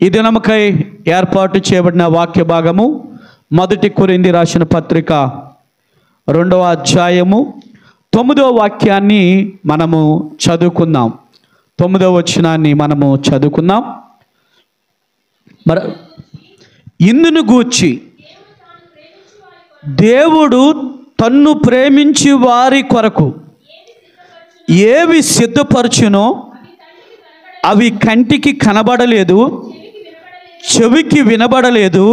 ఈ దినముకై ఏర్పాటు చేయబడిన వాక్య భాగము 1 కొరింథీ రాసిన పత్రిక 2వ అధ్యాయము 9వ వాక్యాన్ని మనము చదువుకుందాం. 9వ వచనాన్ని మనము చదువుకుందాం. ఇందును గూర్చి దేవుడు తన్ను ప్రేమించి వారి కొరకు ఏవి సిద్ధపరచునో అవి కంటికి కనబడలేదు, చెవికి వినబడలేదు,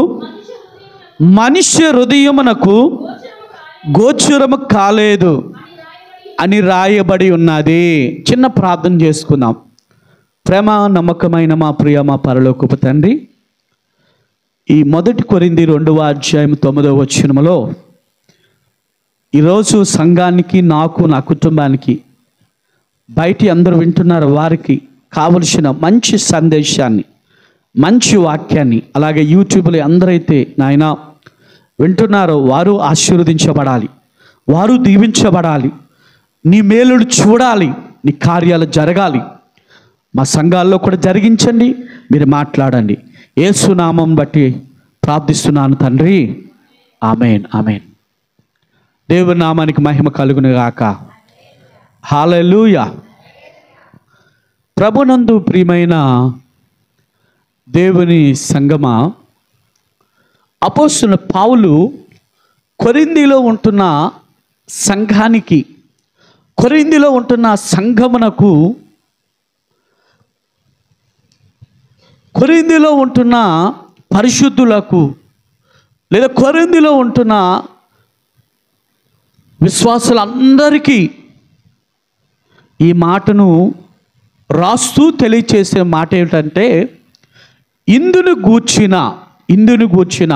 మనుష్య హృదయమునకు గోచరము కాలేదు అని రాయబడి ఉన్నది. చిన్న ప్రార్థన చేసుకుందాం. ప్రేమ నమ్మకమైన మా ప్రియ మా పరలోకపు తండ్రి, ఈ 1 కొరింథీ 2వ అధ్యాయం 9వ వచనములో ఈరోజు సంఘానికి, నాకు, నా కుటుంబానికి, బయటి అందరూ వింటున్నారు వారికి కావలసిన మంచి సందేశాన్ని, మంచి వాక్యాన్ని, అలాగే యూట్యూబ్లో అందరైతే నాయన వింటున్నారో వారు ఆశీర్వదించబడాలి, వారు దీవించబడాలి, నీ మేలుడు చూడాలి, నీ కార్యాలు జరగాలి. మా సంఘాల్లో కూడా జరిగించండి, మీరు మాట్లాడండి. యేసు నామం బట్టి ప్రార్థిస్తున్నాను తండ్రి, ఆమేన్, ఆమేన్. దేవుని నామానికి మహిమ కలుగును గాక. హల్లెలూయా. ప్రభునందు ప్రియమైన దేవుని సంగమా, అపోస్తలుడైన పౌలు కొరింథీలో ఉంటున్న సంఘానికి, కొరింథీలో ఉంటున్న సంఘమునకు, కొరింథీలో ఉంటున్న పరిశుద్ధులకు, లేదా కొరింథీలో ఉంటున్న విశ్వాసులందరికీ ఈ మాటను రాస్తూ తెలియచేసే మాట ఏమిటంటే, ఇందును గూర్చిన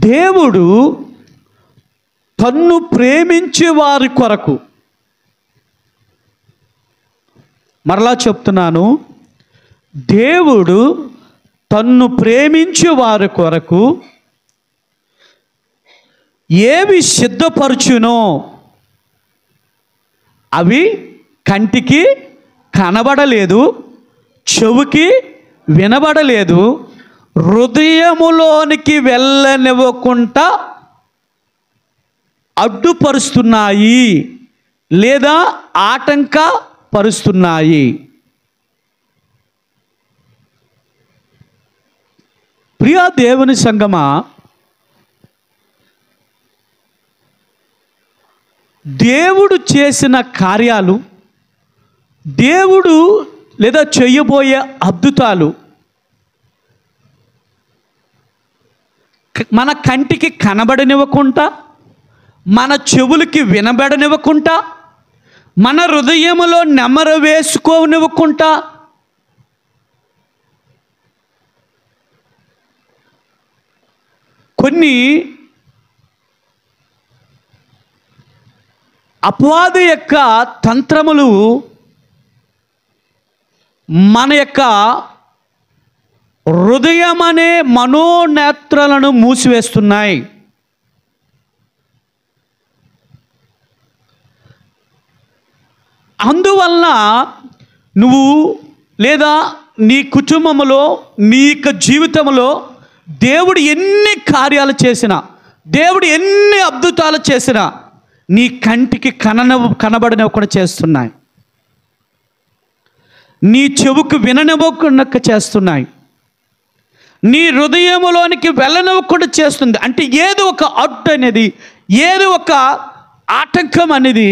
దేవుడు తన్ను ప్రేమించే వారి కొరకు, మరలా చెప్తున్నాను, దేవుడు తన్ను ప్రేమించే వారి కొరకు ఏవి సిద్ధపరచునో అవి కంటికి కనబడలేదు, చెవికి వినబడలేదు, హృదయములోనికి వెళ్ళనివ్వకుండా అడ్డుపరుస్తున్నాయి లేదా ఆటంకపరుస్తున్నాయి. ప్రియ దేవుని సంగమా, దేవుడు చేసిన కార్యాలు, దేవుడు లేదా చేయబోయే అద్భుతాలు మన కంటికి కనబడనివ్వకుండా, మన చెవులకి వినబడనివ్వకుండా, మన హృదయములో నెమరు వేసుకోనివ్వకుండా, కొన్ని అపవాది యొక్క తంత్రములు మన యొక్క హృదయం అనే మనోనేత్రాలను మూసివేస్తున్నాయి. అందువలన నువ్వు లేదా నీ కుటుంబంలో, నీ యొక్క జీవితంలో దేవుడు ఎన్ని కార్యాలు చేసినా, దేవుడు ఎన్ని అద్భుతాలు చేసినా నీ కంటికి కనబడనివ్వకుండా చేస్తున్నాయి, నీ చెవుకు విననివ్వకుండా చేస్తున్నాయి, నీ హృదయములోనికి వెళ్ళనివ్వకుండా చేస్తుంది. అంటే ఏదో ఒక అడ్డు అనేది, ఏదో ఒక ఆటంకం అనేది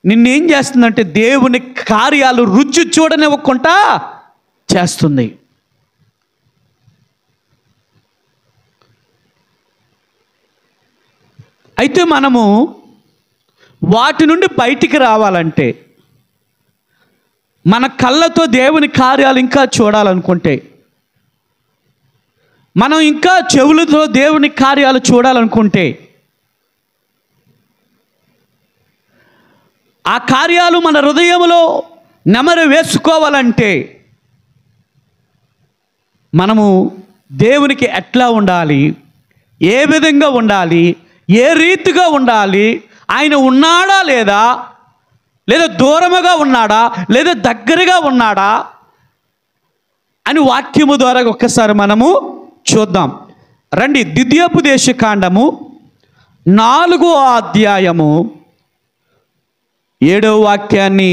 నిన్నేం చేస్తుందంటే దేవుని కార్యాలు రుచి చూడనివ్వకుండా చేస్తుంది. అయితే మనము వాటి నుండి బయటికి రావాలంటే, మన కళ్ళతో దేవుని కార్యాలు ఇంకా చూడాలనుకుంటే, మనం ఇంకా చెవులతో దేవుని కార్యాలు చూడాలనుకుంటే, ఆ కార్యాలు మన హృదయంలో నెమరు వేసుకోవాలంటే మనము దేవునికి ఎట్లా ఉండాలి, ఏ విధంగా ఉండాలి, ఏ రీతిగా ఉండాలి, ఆయన ఉన్నాడా లేదా, లేదా దూరముగా ఉన్నాడా, లేదా దగ్గరగా ఉన్నాడా, అని వాక్యము ద్వారా ఒక్కసారి మనము చూద్దాం. రండి, ద్వితీయోపదేశ కాండము 4వ అధ్యాయము 7వ వాక్యాన్ని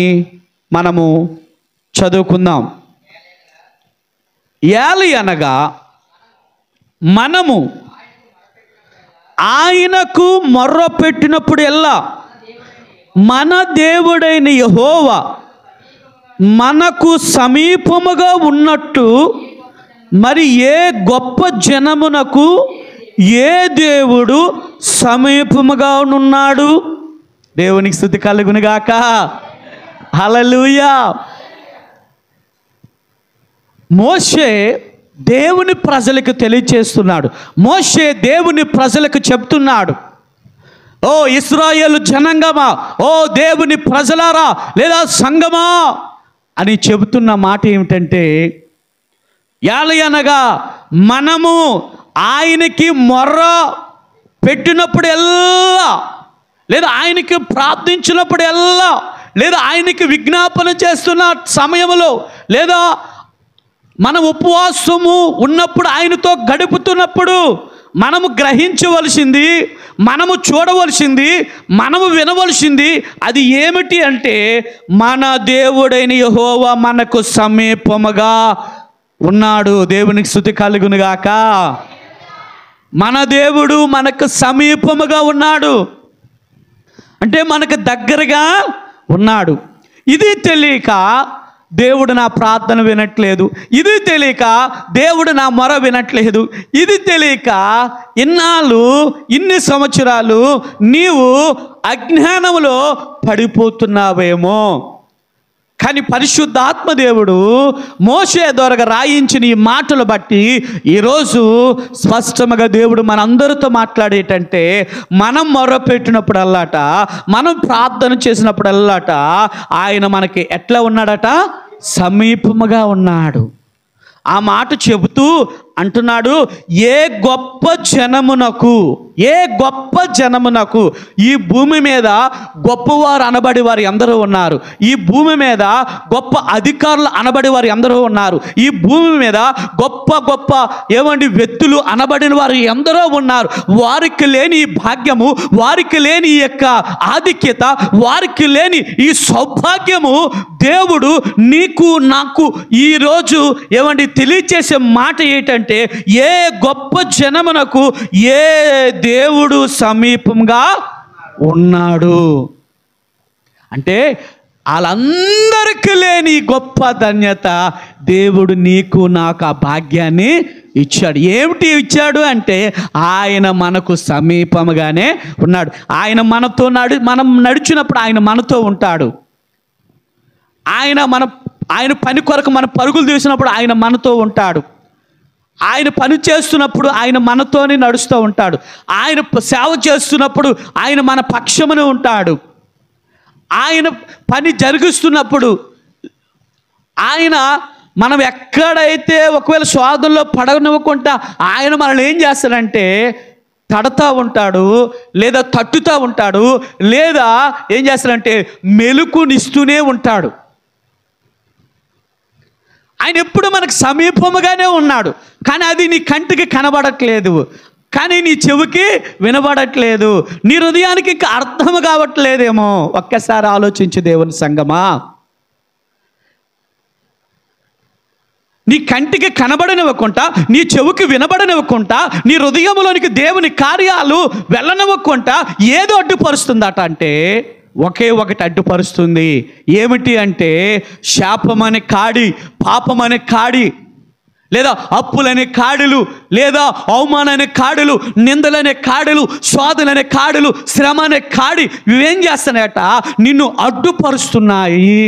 మనము చదువుకుందాం. ఏలి అనగా మనము ఆయనకు మొర్ర పెట్టినప్పుడు ఎల్లా మన దేవుడైన యెహోవా మనకు సమీపముగా ఉన్నట్టు మరి ఏ గొప్ప జనమునకు ఏ దేవుడు సమీపముగా ఉన్నాడు? దేవునికి స్తుతి కలుగును గాక. హల్లెలూయా. మోషే దేవుని ప్రజలకు తెలియచేస్తున్నాడు. మోషే దేవుని ప్రజలకు చెప్తున్నాడు, ఓ ఇశ్రాయేలు జనాంగమా, ఓ దేవుని ప్రజలారా లేదా సంగమా అని చెబుతున్న మాట ఏమిటంటే, ఏలి అనగా మనము ఆయనకి మొర్ర పెట్టినప్పుడెల్లా లేదా ఆయనకి ప్రార్థించినప్పుడెల్లా లేదా ఆయనకి విజ్ఞాపన చేస్తున్న సమయంలో లేదా మన ఉపవాసము ఉన్నప్పుడు ఆయనతో గడుపుతున్నప్పుడు మనము గ్రహించవలసింది, మనము చూడవలసింది, మనము వినవలసింది అది ఏమిటి అంటే, మన దేవుడైన యెహోవా మనకు సమీపముగా ఉన్నాడు. దేవునికి స్తుతి కలుగును గాక. మన దేవుడు మనకు సమీపముగా ఉన్నాడు అంటే మనకు దగ్గరగా ఉన్నాడు. ఇది తెలియక దేవుడు నా ప్రార్థన వినట్లేదు, ఇది తెలియక దేవుడు నా మొర వినట్లేదు, ఇది తెలియక ఇన్ని సంవత్సరాలు నీవు అజ్ఞానములో పడిపోతున్నావేమో. కానీ పరిశుద్ధాత్మ దేవుడు మోషే ద్వారా రాయించిన ఈ మాటలు బట్టి ఈరోజు స్పష్టంగా దేవుడు మనందరితో మాట్లాడేటంటే, మనం మొరపెట్టినప్పుడల్లాట, మనం ప్రార్థన చేసినప్పుడల్లాట ఆయన మనకి ఎట్లా ఉన్నాడట? సమీపముగా ఉన్నాడు. ఆ మాట చెబుతూ అంటున్నాడు, ఏ గొప్ప జనమునకు ఈ భూమి మీద గొప్పవారు అనబడి వారు ఎందరో ఉన్నారు. ఈ భూమి మీద గొప్ప అధికారులు అనబడి వారు ఎందరో ఉన్నారు. ఈ భూమి మీద గొప్ప గొప్ప వ్యక్తులు అనబడిన వారు ఎందరో ఉన్నారు. వారికి లేని ఈ భాగ్యము, వారికి లేని ఈ యొక్క ఆధిక్యత, వారికి లేని ఈ సౌభాగ్యము దేవుడు నీకు నాకు ఈరోజు తెలియచేసే మాట ఏంటంటే, ఏ గొప్ప జనమునకు ఏ దేవుడు సమీపంగా ఉన్నాడు అంటే, వాళ్ళందరికీ లేని గొప్ప ధన్యత దేవుడు నీకు నాకు ఆ భాగ్యాన్ని ఇచ్చాడు. ఏమిటి ఇచ్చాడు అంటే, ఆయన మనకు సమీపంగానే ఉన్నాడు. ఆయన మనతో మనం నడిచినప్పుడు ఆయన మనతో ఉంటాడు. ఆయన పని కొరకు మన పరుగులు తీసినప్పుడు ఆయన మనతో ఉంటాడు. ఆయన పని చేస్తున్నప్పుడు ఆయన మనతోనే నడుస్తూ ఉంటాడు. ఆయన సేవ చేస్తున్నప్పుడు ఆయన మన పక్షమునే ఉంటాడు. ఆయన పని జరిగిస్తున్నప్పుడు ఆయన మనం ఎక్కడైతే ఒకవేళ శోధనలో పడనివ్వకుండా ఆయన మనల్ని ఏం చేస్తాడంటే తడతా ఉంటాడు, లేదా తట్టుతూ ఉంటాడు, లేదా ఏం చేస్తాడంటే మెలుకునిస్తూనే ఉంటాడు. ఆయన ఎప్పుడు మనకు సమీపముగానే ఉన్నాడు. కానీ అది నీ కంటికి కనబడట్లేదు, కానీ నీ చెవికి వినబడట్లేదు, నీ హృదయానికి ఇంకా అర్థం కావట్లేదేమో. ఒక్కసారి ఆలోచించు దేవుని సంగమా. నీ కంటికి కనబడనివ్వకుండా, నీ చెవికి వినబడనివ్వకుండా, నీ హృదయంలోనికి దేవుని కార్యాలు వెళ్ళనివ్వకుండా ఏదో అడ్డుపరుస్తుందట అంటే, ఒకే ఒకటి అడ్డుపరుస్తుంది. ఏమిటి అంటే, శాపమనే కాడి, పాపమనే కాడి, లేదా అప్పులనే కాడులు, లేదా అవమాననే కాడులు, నిందలనే కాడులు, శోధననే కాడులు, శ్రమ అనే కాడి, ఇవేం చేస్తున్నాయట? నిన్ను అడ్డుపరుస్తున్నాయి.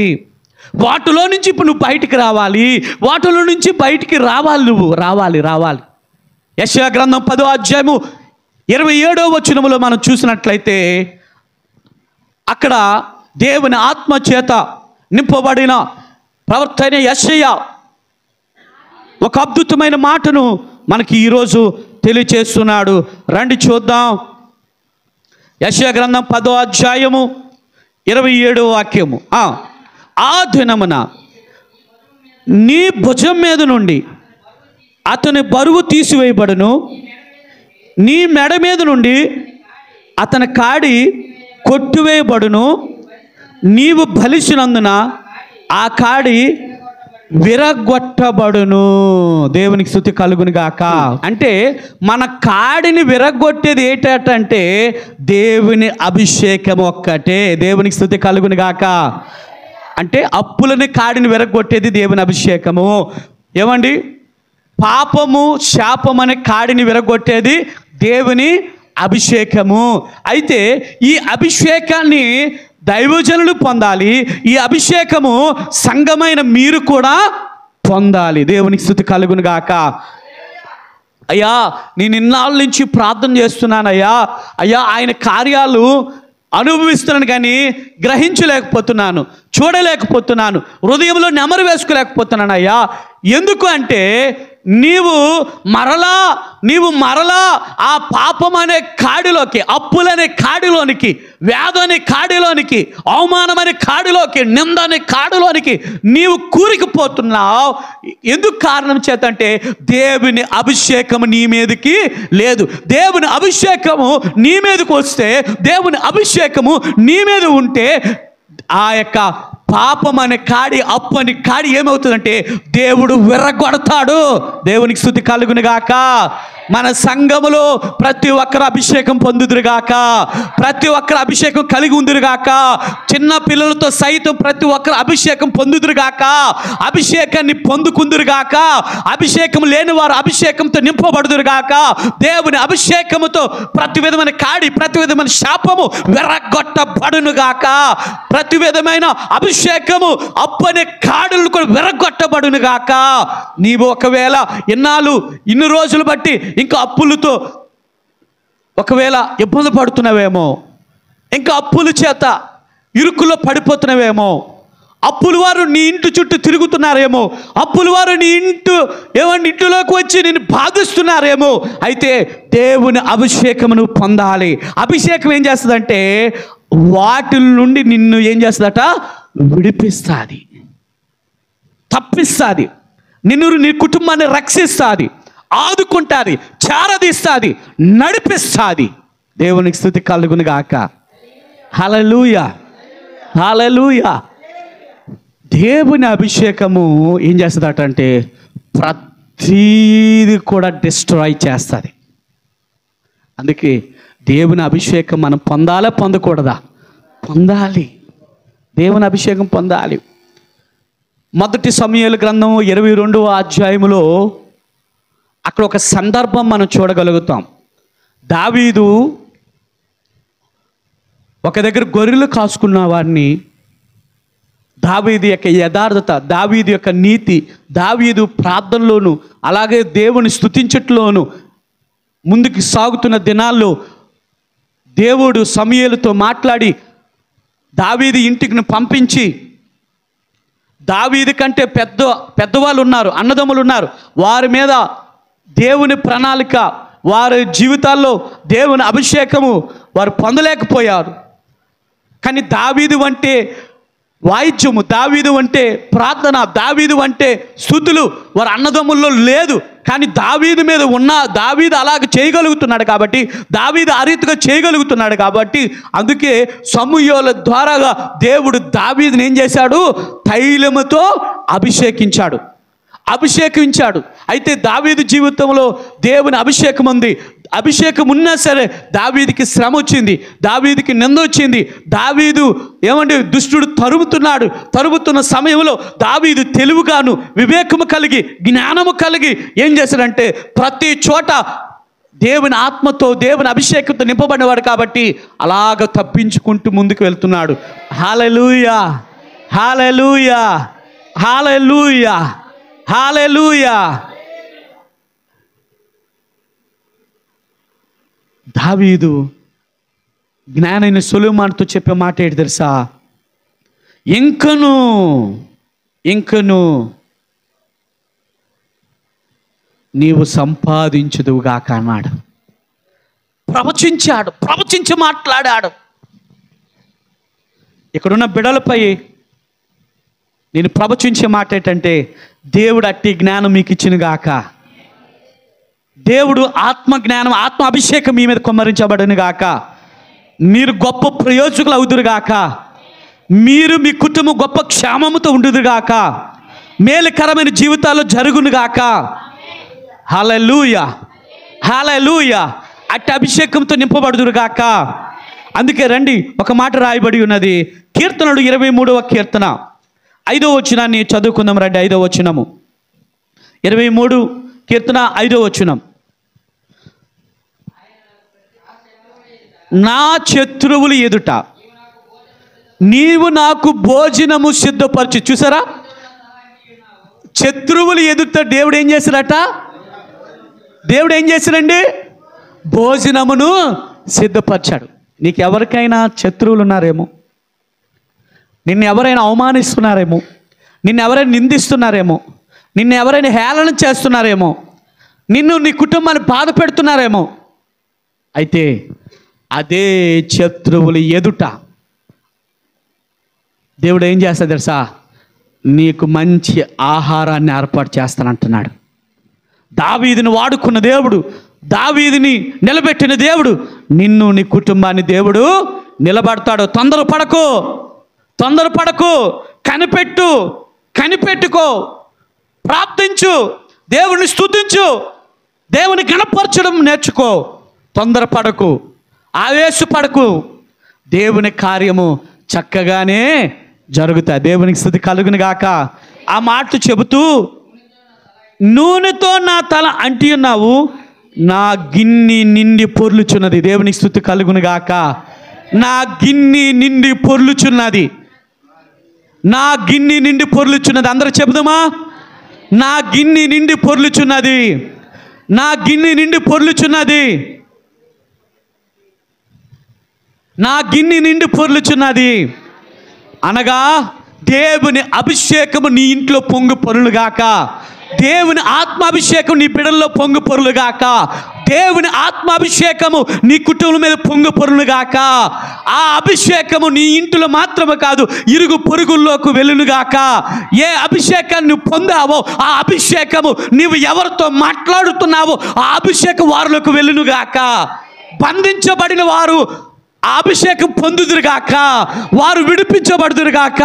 వాటిలో నుంచి ఇప్పుడు నువ్వు బయటికి రావాలి, వాటిలో నుంచి బయటికి రావాలి, నువ్వు రావాలి. యెషయా గ్రంథం 10వ అధ్యాయము 27వ వచనములో మనం చూసినట్లయితే, అక్కడ దేవుని ఆత్మ చేత నింపబడిన ప్రవక్త అయిన యెషయా ఒక అద్భుతమైన మాటను మనకి ఈరోజు తెలియచేస్తున్నాడు. రండి చూద్దాం. యెషయా గ్రంథం 10వ అధ్యాయము 27వ వాక్యము. ఆ దినమున నీ భుజం మీద నుండి అతని బరువు తీసివేయబడును, నీ మెడ మీద నుండి అతని కాడి కొట్టివేయబడును, నీవు బలిసినందున ఆ కాడి విరగొట్టబడును. దేవునికి స్తుతి కలుగును గాక. అంటే మన కాడిని విరగొట్టేది ఏంటంటే దేవుని అభిషేకం ఒక్కటే. దేవునికి స్తుతి కలుగును గాక. అంటే అప్పులని కాడిని విరగొట్టేది దేవుని అభిషేకము. ఏమండి, పాపము శాపం అనే కాడిని విరగొట్టేది దేవుని అభిషేకము. అయితే ఈ అభిషేకాన్ని దైవజనులు పొందాలి, ఈ అభిషేకము సంఘమైన మీరు కూడా పొందాలి. దేవునికి స్తుతి కలుగును గాక. అయ్యా, నేను ఇన్నాళ్ళ నుంచి ప్రార్థన చేస్తున్నానయ్యా, అయ్యా ఆయన కార్యాలు అనుభవిస్తున్నాను కానీ గ్రహించలేకపోతున్నాను, చూడలేకపోతున్నాను, హృదయంలో నెమరు వేసుకోలేకపోతున్నాను అయ్యా. ఎందుకు అంటే నీవు మరలా ఆ పాపం అనే కాడిలోకి, అప్పులనే కాడిలోనికి, వ్యాధి అనే కాడిలోనికి, అవమానం అనే కాడిలోకి, నింద అనే కాడిలోనికి నీవు కూరికిపోతున్నావు. ఎందుకు కారణం చేతంటే దేవుని అభిషేకము నీ మీదకి లేదు. దేవుని అభిషేకము నీ మీదకి వస్తే, దేవుని అభిషేకము నీ మీద ఉంటే ఆ యొక్క పాపం అనే కాడి, అప్పు అనే కాడి ఏమవుతుందంటే దేవుడు విర్రగొడతాడు. దేవునికి స్తుతి కలుగును గాక. మన సంఘములో ప్రతి ఒక్కరు అభిషేకం పొందుదురుగాక, ప్రతి ఒక్కరు అభిషేకం కలిగి ఉందిరుగాక. చిన్న పిల్లలతో సైతం ప్రతి ఒక్కరు అభిషేకం పొందుదురుగాక, అభిషేకాన్ని పొందుకుందురుగాక. అభిషేకం లేని వారు అభిషేకంతో నింపబడుదురుగాక. దేవుని అభిషేకముతో ప్రతి విధమైన కాడి, ప్రతి విధమైన శాపము విరగొట్టబడునుగాక. ప్రతి విధమైన అభిషేకము అప్పనే కాడులు కూడా విరగొట్టబడునుగాక. నీవు ఒకవేళ ఇన్ని రోజులు బట్టి ఇంకా అప్పులతో ఒకవేళ ఇబ్బంది పడుతున్నావేమో, ఇంకా అప్పుల చేత ఇరుకులో పడిపోతున్నావేమో, అప్పుల వారు నీ ఇంటి చుట్టూ తిరుగుతున్నారేమో, అప్పుల వారు నీ ఇంటిలోకి వచ్చి నేను బాధిస్తున్నారేమో. అయితే దేవుని అభిషేకమును పొందాలి. అభిషేకం ఏం చేస్తుందంటే వాటి నుండి నిన్ను ఏం చేస్తుందట, విడిపిస్తుంది, తప్పిస్తుంది, నీ కుటుంబాన్ని రక్షిస్తుంది, ఆదుకుంటుంది, చారదీస్తుంది, నడిపిస్తుంది. దేవునికి స్తుతి కలుగును గాక. హల్లెలూయా, హల్లెలూయా. దేవుని అభిషేకము ఏం చేస్తుందట అంటే ప్రతీది కూడా డిస్ట్రాయ్ చేస్తుంది. అందుకే దేవుని అభిషేకం మనం పొందాలా పొందకూడదా? పొందాలి. దేవుని అభిషేకం పొందాలి. మొదటి సమూయేలు గ్రంథం 22వ అధ్యాయములో అక్కడ ఒక సందర్భం మనం చూడగలుగుతాం. దావీదు ఒక దగ్గర గొర్రెలు కాసుకున్న వారిని, దావీదు యొక్క యథార్థత, దావీదు యొక్క నీతి, దావీదు ప్రార్థనలోను అలాగే దేవుని స్తుతించట్లోను ముందుకు సాగుతున్న దినాల్లో దేవుడు సమూయేలుతో మాట్లాడి దావీదు ఇంటికి పంపించి, దావీదు కంటే పెద్దవాళ్ళు ఉన్నారు, అన్నదమ్ములు ఉన్నారు, వారి మీద దేవుని ప్రణాళిక, వారి జీవితాల్లో దేవుని అభిషేకము వారు పొందలేకపోయారు. కానీ దావీదు అంటే వాయిద్యము, దావీదు అంటే ప్రార్థన, దావీదు అంటే స్తుతులు వారి అన్నదమ్ముల్లో లేదు. కానీ దావీదు మీద ఉన్న, దావీదు అలాగ చేయగలుగుతున్నాడు కాబట్టి, దావీదు ఆ రీతిగా చేయగలుగుతున్నాడు కాబట్టి, అందుకే సమూయేలు ద్వారాగా దేవుడు దావీదుని ఏం చేశాడు, తైలముతో అభిషేకించాడు. అయితే దావీదు జీవితంలో దేవుని అభిషేకం ఉంది. అభిషేకం ఉన్నా సరే దావీదుకి శ్రమ వచ్చింది, దావీదుకి నింద వచ్చింది. దావీదు దుష్టుడు తరుముతున్న సమయంలో దావీదు తెలివిగాను, వివేకము కలిగి, జ్ఞానము కలిగి ఏం చేశాడంటే ప్రతి చోట దేవుని ఆత్మతో, దేవుని అభిషేకంతో నింపబడినవాడు కాబట్టి అలాగ తప్పించుకుంటూ ముందుకు వెళ్తున్నాడు. హల్లెలూయా, హల్లెలూయా, హల్లెలూయా, హల్లెలూయా. దావీదు జ్ఞానైన సొలొమోనుతో చెప్పే మాట ఏంటి తెలుసా? ఇంకను నీవు సంపాదించుదువుగాక అన్నాడు. ప్రవచించి మాట్లాడాడు. ఇక్కడున్న బిడలపై నేను ప్రవచించే మాట ఏంటంటే దేవుడు అట్టి జ్ఞానం మీకు ఇచ్చిన గాక. దేవుడు ఆత్మ జ్ఞానం, ఆత్మ అభిషేకం మీ మీద కుమ్మరించబడును గాక. మీరు గొప్ప ప్రయోజకులు అవుదురు గాక. మీరు మీ కుటుంబం గొప్ప క్షేమముతో ఉండుదురు గాక. మేలుకరమైన జీవితాల్లో జరుగును గాక. హల్లెలూయా, హల్లెలూయా. అట్టి అభిషేకంతో నింపబడుదురు గాక. అందుకే రండి, ఒక మాట రాయబడి ఉన్నది, కీర్తనలు 23వ కీర్తన 5వ వచనాన్ని చదువుకుందాం. రండి, 5వ వచనము, 23 కీర్తన 5వ వచనం. నా శత్రువులు ఎదుట నీవు నాకు భోజనము సిద్ధపరచు. చూసారా, శత్రువులు ఎదుట దేవుడు ఏం చేశారట? దేవుడు ఏం చేశారండి? భోజనమును సిద్ధపరిచాడు. నీకు ఎవరికైనా శత్రువులు ఉన్నారేమో, నిన్ను ఎవరైనా అవమానిస్తున్నారేమో, నిన్ను ఎవరైనా నిందిస్తున్నారేమో, నిన్ను ఎవరైనా హేళన చేస్తున్నారేమో, నిన్ను నీ కుటుంబాన్ని బాధ పెడుతున్నారేమో. అయితే అదే శత్రువులు ఎదుట దేవుడు ఏం చేస్తాడు తెలుసా? నీకు మంచి ఆహారాన్ని ఏర్పాటు చేస్తానంటున్నాడు. దావీదుని వాడుకున్న దేవుడు, దావీదుని నిలబెట్టిన దేవుడు, నిన్ను నీ కుటుంబాన్ని దేవుడు నిలబడతాడు. తొందరపడకు, కనిపెట్టుకో, ప్రార్థించు, దేవుని స్తుతించు, దేవుని గణపరచడం నేర్చుకో. తొందరపడకు, ఆవేశపడకు. దేవుని కార్యము చక్కగానే జరుగుతాయి. దేవునికి స్తుతి కలుగును గాక. ఆ మాట చెబుతూ, నూనెతో నా తల అంటి ఉన్నావు, నా గిన్నె నిండి పొర్లుచున్నది. దేవునికి స్తుతి కలుగును గాక. నా గిన్నె నిండి పొర్లుచున్నది, నా గిన్నె నిండి పొర్లుచున్నది. అందరూ చెబుదామా? నా గిన్నె నిండి పొర్లుచున్నది, నా గిన్నె నిండి పొర్లుచున్నది, నా గిన్నె నిండి పొర్లుచున్నది. అనగా దేవుని అభిషేకము నీ ఇంట్లో పొంగు పొరులుగాక. దేవుని ఆత్మాభిషేకం నీ బిడ్డల్లో పొంగు పొరులుగాక. దేవుని ఆత్మాభిషేకము నీ కుటుంబం మీద పొంగు పొరులుగాక. ఆ అభిషేకము నీ ఇంటిలో మాత్రమే కాదు, ఇరుగు పొరుగుల్లోకి వెళ్ళునుగాక. ఏ అభిషేకాన్ని నువ్వు పొందావో ఆ అభిషేకము నీవు ఎవరితో మాట్లాడుతున్నావో ఆ అభిషేకం వారిలోకి వెళ్ళునుగాక. బంధించబడిన వారు ఆ అభిషేకం పొందుదురుగాక, వారు విడిపించబడుదురుగాక.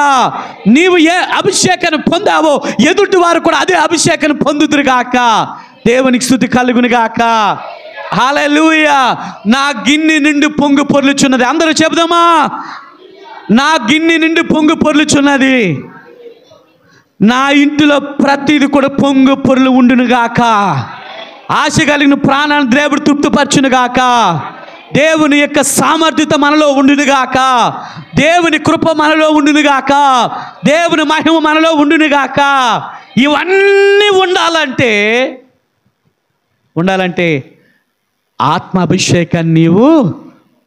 నీవు ఏ అభిషేకాన్ని పొందావో ఎదుటి వారు కూడా అదే అభిషేకాన్ని పొందుదురుగాక. దేవునికి స్తుతి కలుగునుగాక. హల్లెలూయా. నా గిన్నె నిండి పొంగు పొర్లుచున్నది. అందరూ చెబుదామా? నా గిన్నె నిండి పొంగు పొర్లుచున్నది. నా ఇంటిలో ప్రతిది కూడా పొంగు పొర్లు ఉండునుగాక. ఆశ కలిగిన ప్రాణాన్ని దేవుడు తృప్తిపరచునుగాక. దేవుని యొక్క సామర్థ్యత మనలో ఉండునుగాక. దేవుని కృప మనలో ఉండునుగాక. దేవుని మహిమ మనలో ఉండునుగాక. ఇవన్నీ ఉండాలంటే ఆత్మాభిషేకాన్ని నీవు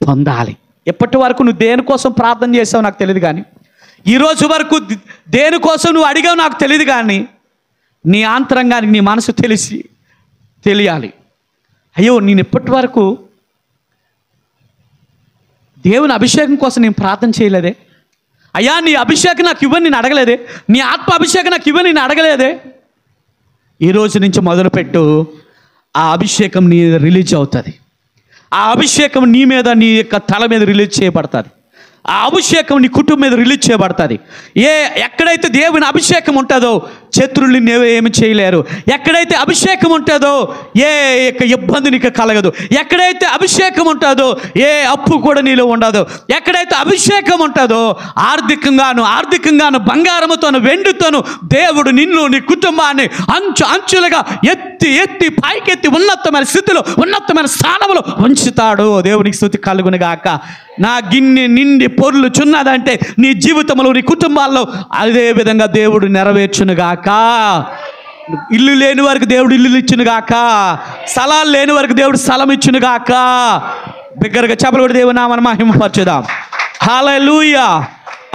పొందాలి. ఎప్పటి వరకు నువ్వు దేనికోసం ప్రార్థన చేసావు నాకు తెలియదు, కానీ ఈరోజు వరకు దేనికోసం నువ్వు అడిగావు నాకు తెలియదు, కానీ నీ ఆంతరంగానికి నీ మనసు తెలియాలి. అయ్యో, నేను ఎప్పటి వరకు దేవుని అభిషేకం కోసం నేను ప్రార్థన చేయలేదే. అయ్యా, నీ అభిషేకం నాకు ఇవ్వని నేను అడగలేదే. నీ ఆత్మ అభిషేకం నాకు ఇవ్వని నేను అడగలేదే. ఈ రోజు నుంచి మొదలుపెట్టు. ఆ అభిషేకం నీ రిలీజ్ అవుతుంది. ఆ అభిషేకం నీ మీద, నీ యొక్క తల మీద రిలీజ్ చేయబడుతుంది. ఆ అభిషేకం నీ కుటుంబం మీద రిలీజ్ చేయబడుతుంది. ఎక్కడైతే దేవుని అభిషేకం ఉంటుందో శత్రువులు నిన్ను ఏమి చేయలేరు. ఎక్కడైతే అభిషేకం ఉంటుందో ఏ యొక్క ఇబ్బంది నీకు కలగదు. ఎక్కడైతే అభిషేకం ఉంటుందో ఏ అప్పు కూడా నీలో ఉండదు. ఎక్కడైతే అభిషేకం ఉంటుందో ఆర్థికంగాను బంగారముతోను వెండితోను దేవుడు నిన్ను, నీ కుటుంబాన్ని అంచులుగా ఎత్తి పైకెత్తి ఉన్నతమైన స్థితిలో, ఉన్నతమైన స్థానంలో ఉంచుతాడు. దేవునికి స్తుతి కలుగునుగాక. నా గిన్నె నిండి పొర్లుచున్నదంటే నీ జీవితంలో, నీ కుటుంబాల్లో అదే విధంగా దేవుడు నెరవేర్చునుగాక. ఇల్లు లేని వారికి దేవుడు ఇల్లు ఇచ్చునుగాక. స్థలాలు లేని వారికి దేవుడు స్థలం ఇచ్చునుగాక. బిగ్గరగా చెప్పలు కూడా దేవుని నామమున మహిమపరచుదాం. హల్లెలూయా,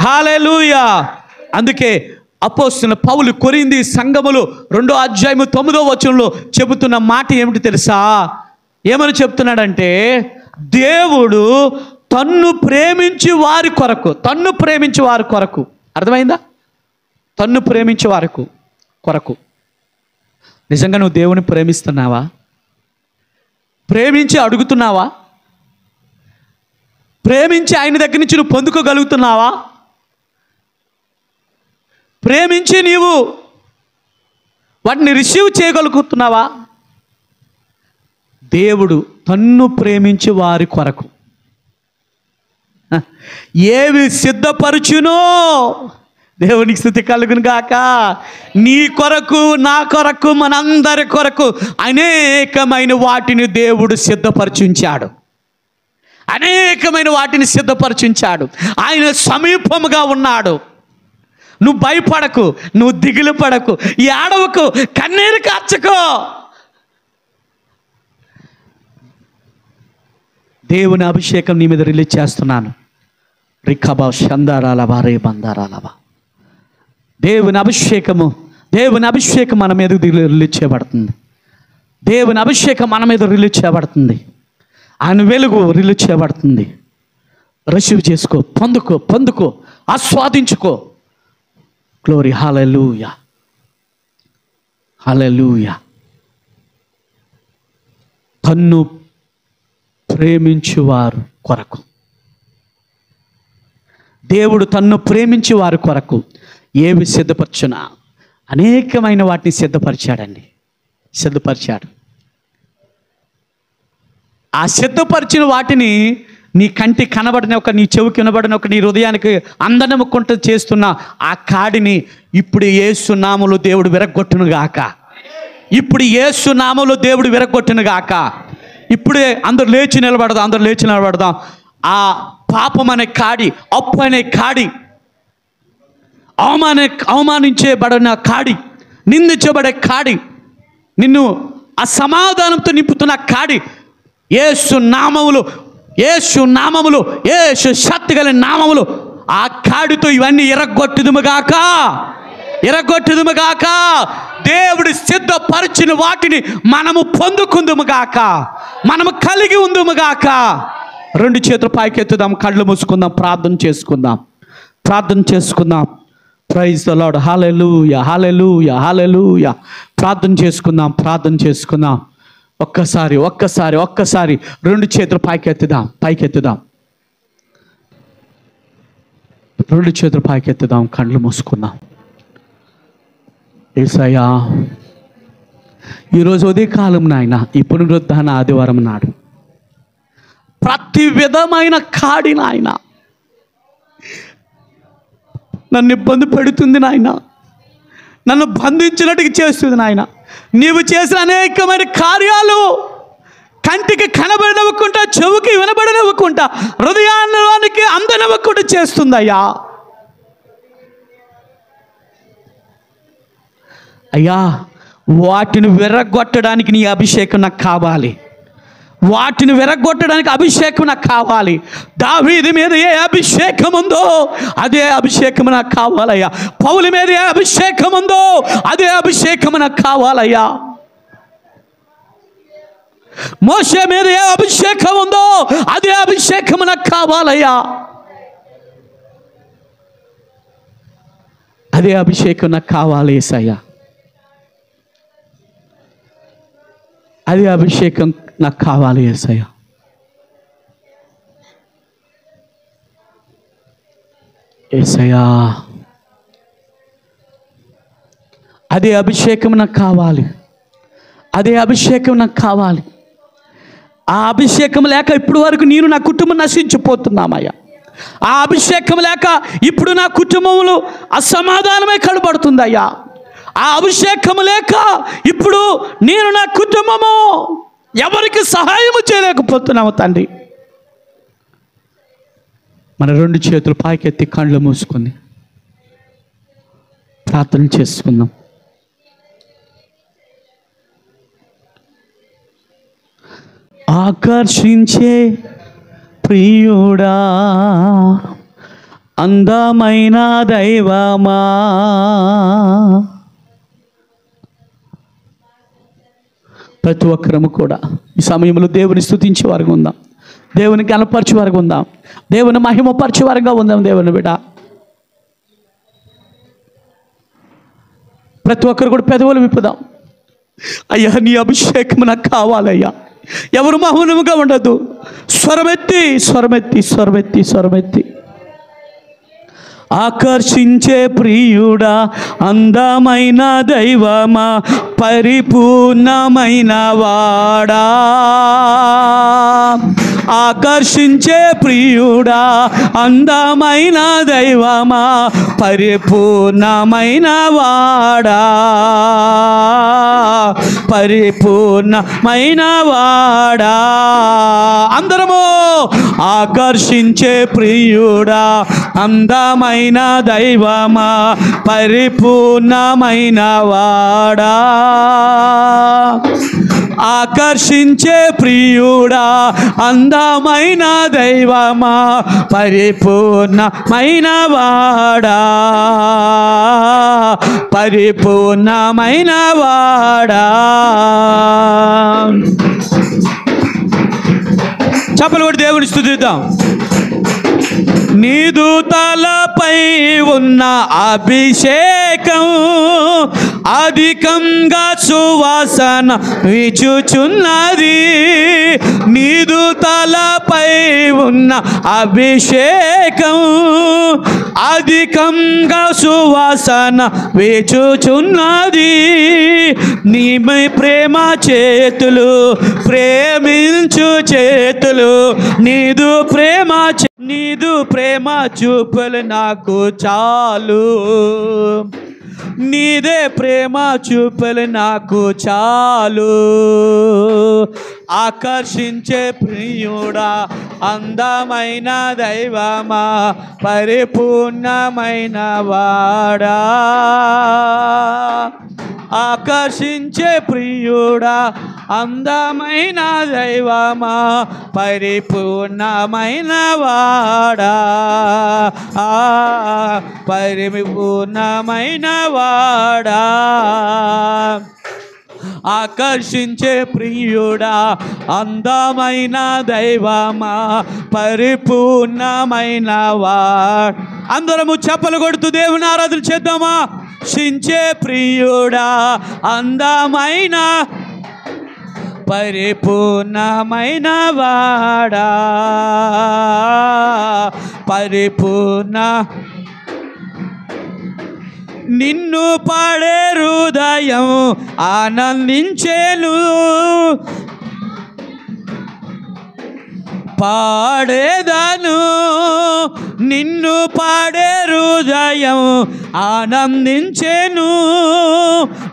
హల్లెలూయా. అందుకే అపోస్తలుడైన పౌలు కొరింథీ సంఘములో 2వ అధ్యాయము 9వ వచనంలో చెబుతున్న మాట ఏమిటి తెలుసా? ఏమని చెప్తున్నాడంటే, దేవుడు తన్ను ప్రేమించి వారి కొరకు, అర్థమైందా? తన్ను ప్రేమించే వారికి కొరకు. నిజంగా నువ్వు దేవుని ప్రేమిస్తున్నావా? ప్రేమించి అడుగుతున్నావా? ప్రేమించి ఆయన దగ్గర నుంచి నువ్వు పొందుకోగలుగుతున్నావా? ప్రేమించి నీవు వాటిని రిసీవ్ చేయగలుగుతున్నావా? దేవుడు తన్ను ప్రేమించి వారి కొరకు ఏవి సిద్ధపరచునో, దేవునికి స్తుతి కలుగును గాక. నీ కొరకు, నా కొరకు, మనందరి కొరకు అనేకమైన వాటిని దేవుడు సిద్ధపరచుంచాడు. అనేకమైన వాటిని సిద్ధపరచుంచాడు. ఆయన సమీపముగా ఉన్నాడు. నువ్వు భయపడకు, నువ్వు దిగులు పడకు, ఏడవకు, కన్నీరు కార్చకో. దేవుని అభిషేకం నీ మీద రిలీజ్ చేస్తున్నాను. రిఖబా షందారాలవా రే బందారాలవా. దేవుని అభిషేకం మన మీద రిలీజ్ చేయబడుతుంది. దేవుని అభిషేకం మన మీద రిలీజ్ చేయబడుతుంది. ఆయన వెలుగు రిలీజ్ చేయబడుతుంది. రిసీవ్ చేసుకో, పొందుకో, ఆస్వాదించుకో. గ్లోరీ, హల్లెలూయా, హల్లెలూయా. తన్ను ప్రేమించువారు కొరకు, దేవుడు తన్ను ప్రేమించి వారి కొరకు ఏవి సిద్ధపరచునా అనేకమైన వాటిని సిద్ధపరిచాడు. ఆ సిద్ధపరిచిన వాటిని నీ కంటి కనబడిన ఒక, నీ చెవికి వినబడిన ఒక, నీ హృదయానికి అందనముకుంట చేస్తున్న ఆ కాడిని ఇప్పుడు యేసు నామములో దేవుడు విరగొట్టునుగాక. ఇప్పుడే అందరూ లేచి నిలబడదాం. ఆ పాపం అనే కాడి, అప్పు అనే కాడి, అవమానించబడిన కాడి, నిందించబడే కాడి, నిన్ను అసమాధానంతో నింపుతున్న కాడి యేసు నామములో, యేసు శక్తి గల నామములో ఆ కాడితో ఇవన్నీ ఎరగొట్టుదుముగాక. దేవుడు సిద్ధపరిచిన వాటిని మనము పొందుకుందుముగాక, మనము కలిగి ఉందుముగాక. రెండు చేతులు పైకెత్తుదాం, కళ్ళు మూసుకుందాం, ప్రార్థన చేసుకుందాం. Praise the Lord. Hallelujah, hallelujah, hallelujah. ప్రార్థన చేసుకుందాం. ఒక్కసారి రెండు చేతులు పైకెత్తుదాం. రెండు చేతులు పైకెత్తుదాం, కళ్ళు మూసుకుందాం. యేసయ్యా, ఈరోజు ఉదయకాలం నాయన, ఈ పునరుద్ధాన ఆదివారం నాడు ప్రతి విధమైన కాడి నాయన నన్ను ఇబ్బంది పెడుతుంది నాయన, నన్ను బంధించినట్టుగా చేస్తుంది నాయన. నీవు చేసిన అనేకమైన కార్యాలు కంటికి కనబడనివ్వకుండా, చెవుకి వినబడనివ్వకుండా, హృదయానికి అందనివ్వకుండా చేస్తుందయ్యా. అయ్యా, వాటిని విరగొట్టడానికి నీ అభిషేకం నాకు కావాలి. దావీదు మీద ఏ అభిషేకం ఉందో అదే అభిషేకం నాకు కావాలయ్యా. పౌలు మీద ఏ అభిషేకం ఉందో అదే అభిషేకం నాకు కావాలయ్యా. మోషే మీద ఏ అభిషేకం ఉందో అదే అభిషేకం నాకు కావాలయ్యా. అదే అభిషేకం నాకు కావాలి యేసయ్యా. అదే అభిషేకం నాకు కావాలి యేసయ్యా. యేసయ్యా, అదే అభిషేకం నాకు కావాలి. ఆ అభిషేకం లేక ఇప్పుడు వరకు నేను, నా కుటుంబం నశించిపోతున్నామయ్యా. ఆ అభిషేకం లేక ఇప్పుడు నా కుటుంబంలో అసమాధానమే కనబడుతుందయ్యా. ఆ అభిషేకం లేక ఇప్పుడు నేను, నా కుటుంబము ఎవరికి సహాయం చేయలేకపోతున్నాము తండ్రి. మన రెండు చేతులు పైకెత్తి కళ్ళు మూసుకొని ప్రార్థన చేసుకుందాం. ఆకర్షించే ప్రియుడా, అందమైన దైవమా, ప్రతి ఒక్కరము కూడా ఈ సమయంలో దేవుని స్తుతించే వారుగా ఉందాం, దేవుని గణపరిచే వారుగా ఉందాం, దేవుని మహిమపరిచే వారుగా ఉందాం. దేవుని బిడ్డ, ప్రతి ఒక్కరు కూడా పెదవులు విప్పుదాం. అయ్యా నీ అభిషేకం నాకు కావాలయ్యా. ఎవరు మౌనముగా ఉండదు. స్వరమెత్తి స్వరమెత్తి స్వరమెత్తి స్వరమెత్తి ఆకర్షించే ప్రియుడా, అందమైన దైవమా, పరిపూర్ణమైన వాడా. ఆకర్షించే ప్రియుడా, అందమైన దైవమా, పరిపూర్ణమైన వాడా. పరిపూర్ణమైన వాడా. అందరము ఆకర్షించే ప్రియుడా, అందమైన దైవమా, పరిపూర్ణమైన వాడా. ఆకర్షించే ప్రియుడా, అందమైన దైవమా, పరిపూర్ణమైన వాడా. పరిపూర్ణమైన వాడా. చప్పలు కొట్టి దేవుని స్తుతిద్దాం. నీదు తలపై ఉన్న అభిషేకం అధికంగా సువాసన వీచుచున్నది. నీదు తలపై ఉన్న అభిషేకం అధికంగా సువాసన వీచుచున్నది. నీమై ప్రేమ చేతులు, ప్రేమించు చేతులు, నీదు ప్రేమ చూపులు నాకు చాలు. నీదే ప్రేమ చూపులు నాకు చాలు. ఆకర్షించే ప్రియుడా, అందమైన దైవమా, పరిపూర్ణమైన వాడా. ఆకర్షించే ప్రియుడా, అందమైన దైవమా, పరిపూర్ణమైన వాడా. పరిపూర్ణమైన వాడా. ఆకర్షించే ప్రియుడా, అందమైన దైవమా, పరిపూర్ణమైన వాడా. అందరము చప్పలు కొడుతూ దేవుని ఆరాధన చేద్దామా. ఆకర్షించే ప్రియుడా, అందమైన పరిపూర్ణమైన వాడా. పరిపూర్ణ నిన్ను పాడే హృదయం ఆనందించేను. పాడేదాను నిన్ను పాడే హృదయం ఆనందించెను.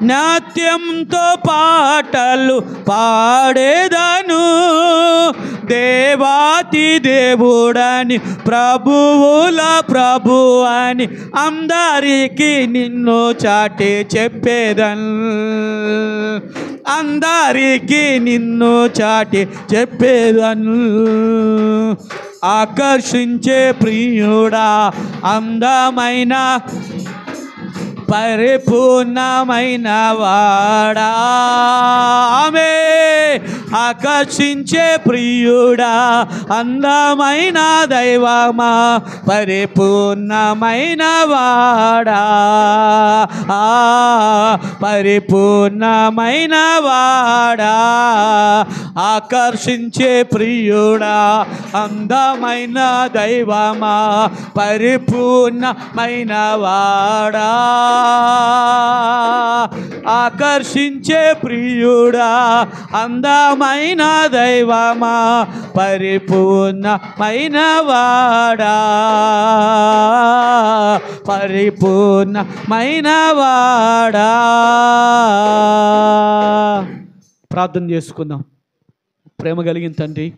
నాట్యంతో పాటలు పాడేదాను. దేవాతి దేవుడని, ప్రభువుల ప్రభు అని అందరికీ నిన్ను చాటి చెప్పేదను. అందరికీ నిన్ను చాటి చెప్పేదను. ఆకర్షించే ప్రియుడా, అందమైన పరిపూర్ణమైన వాడా. ఆమె ఆకర్షించే ప్రియుడా, అందమైన దైవమా, పరిపూర్ణమైన వాడా. పరిపూర్ణమైన వాడా. ఆకర్షించే ప్రియుడా, అందమైన దైవమా, పరిపూర్ణమైన వాడా. ఆకర్షించే ప్రియుడా, అందమైన దైవమా, పరిపూర్ణమైన వాడా. పరిపూర్ణమైన వాడా. ప్రార్థన చేసుకుందాం. ప్రేమ కలిగిన తండ్రి,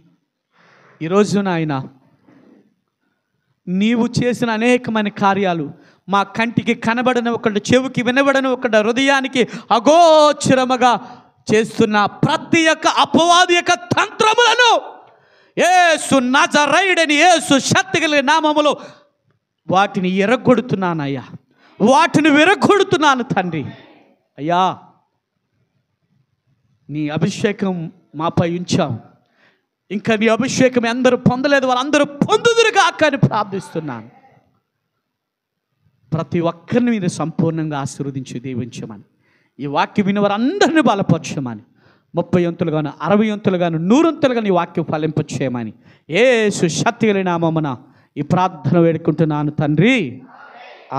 ఈరోజు నాయన నీవు చేసిన అనేకమైన కార్యాలు మా కంటికి కనబడని ఒకటి, చెవికి వినబడని ఒకటి, హృదయానికి అగోచరముగా చేస్తున్న ప్రతి ఒక్క అపవాది యొక్క తంత్రములను యేసు నజరేయుడైన యేసు శక్తి కలిగిన నామములో వాటిని ఎరగొడుతున్నానయ్యా. వాటిని విరగొడుతున్నాను తండ్రి. అయ్యా, నీ అభిషేకం మాపై ఉంచావు. ఇంకా నీ అభిషేకం అందరూ పొందలేదు, వాళ్ళందరూ పొందుదురుగాక అని ప్రార్థిస్తున్నాను. ప్రతి ఒక్కరిని మీరు సంపూర్ణంగా ఆశీర్వదించి దీవించమని, ఈ వాక్యం విని వారందరినీ బలపరచమని, 30 అంతులుగాను 60 అంతులుగాను 100 అంతులుగాను ఈ వాక్యం ఫలింపచేయమని యేసు శక్తిగల నామమున ఈ ప్రార్థన వేడుకుంటున్నాను తండ్రి.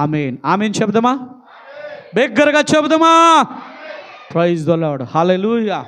ఆమేన్. ఆమేన్ చెబుదామా? బిగ్గరగా చెబుదామా? Praise the Lord. హల్లెలూయా.